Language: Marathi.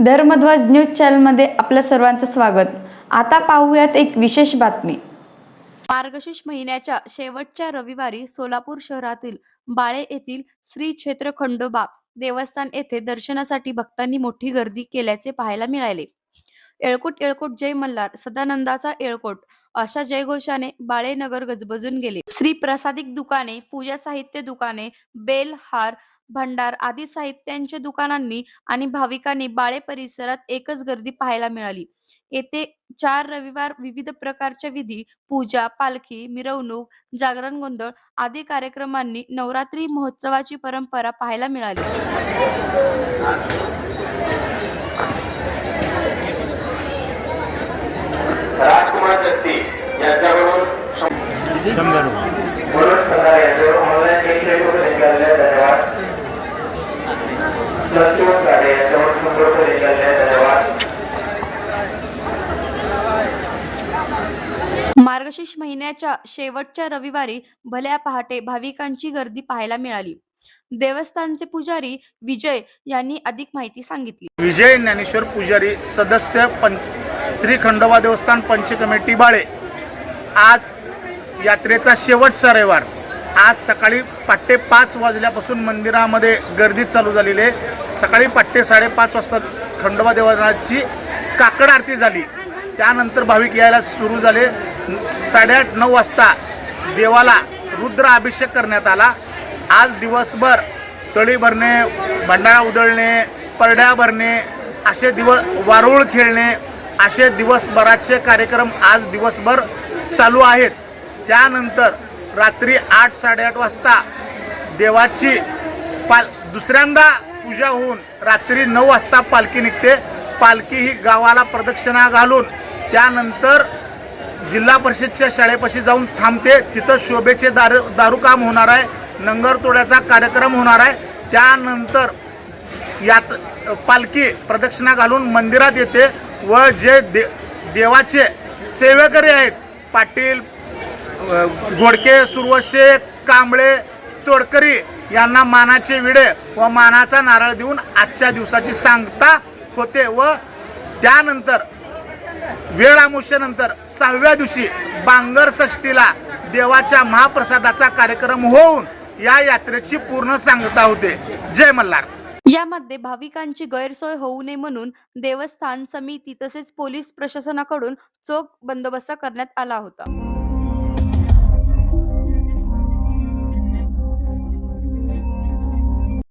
धर्मध्वज न्यूज चॅनलमध्ये आपलं सर्वांचं स्वागत। आता पाहूयात एक विशेष बातमी। मार्गशीर्ष महिन्याच्या शेवटच्या रविवारी सोलापूर शहरातील बाळे येथील श्री क्षेत्र खंडोबा देवस्थान येथे दर्शनासाठी भक्तांनी मोठी गर्दी केल्याचे पाहायला मिळाले। येळकोट येळकोट जय मल्हार, सदानंदाचा येळकोट अशा जयघोषाने बाळे नगर गजबजून गेले। श्री प्रसादिक दुकाने, पूजा साहित्य दुकाने, बेल, हार, भंडार आदी साहित्यांच्या दुकानांनी आणि भाविकांनी बाळे परिसरात एकच गर्दी पाहायला मिळाली। येथे 4 रविवार विविध प्रकारच्या विधी, पूजा, पालखी, मिरवणूक, जागरण गोंधळ आदी कार्यक्रमांनी नवरात्री महोत्सवाची परंपरा पाहायला मिळाली। राजकुमार जगती यांच्याकडून मनोज पगार यांच्यावर ऑनलाईन 1 रुपये निघाले धन्यवाद। संतोष गाडे यांच्यावर 100 रुपये निघाले धन्यवाद। मार्गशीर्ष महिन्याच्या शेवटच्या रविवारी भल्या पहाटे भाविकांची गर्दी पाहायला मिळाली। देवस्थानचे पुजारी विजय यांनी अधिक माहिती सांगितली। विजय ज्ञानेश्वर पुजारी, सदस्य श्री खंडोबा देवस्थान पंच कमिटी बाळे। आज यात्रेचा शेवटचा रविवार। आज सकाळी पहाटे 5 वाजल्यापासून मंदिरामध्ये गर्दी चालू झालेली आहे। सकाळी पहाटे 5:30 वाजता खंडोबा देवस्थानाची काकड आरती झाली। त्यानंतर भाविक यायला सुरू झाले। 8:30-9 वाजता देवाला रुद्र अभिषेक करण्यात आला। आज दिवसभर तळी भरणे, भंडारा उधळणे, परड्या भरणे, असे वारुळ खेळणे, असे दिवसभराचे कार्यक्रम आज दिवसभर चालू आहेत। त्यानंतर रात्री 8-8:30 वाजता देवाची दुसऱ्यांदा पूजा होऊन रात्री 9 वाजता पालखी निघते। पालखी ही गावाला प्रदक्षिणा घालून त्यानंतर जिल्हा परिषदच्या शाळेपाशी जाऊन थांबते। तिथं शोभेचे दारू काम होणार आहे, नंगर तोड्याचा कार्यक्रम होणार आहे। त्यानंतर यात पालखी प्रदक्षिणा घालून मंदिरात येते व जे देवाचे सेवेकरी आहेत, पाटील, घोडके, सुरवशे, कांबळे, तोडकरी यांना मानाचे विडे व मानाचा नारळ देऊन आजच्या दिवसाची सांगता होते व त्यानंतर वेळ अमावस्येनंतर 6व्या दिवशी बांगर षष्टीला देवाच्या महाप्रसादाचा कार्यक्रम होऊन या यात्रेची पूर्ण सांगता होते। जय मल्हार। यामध्ये भाविकांची गैरसोय होऊ नये म्हणून देवस्थान समिती तसेच पोलीस प्रशासनाकडून चोख बंदोबस्त करण्यात आला होता।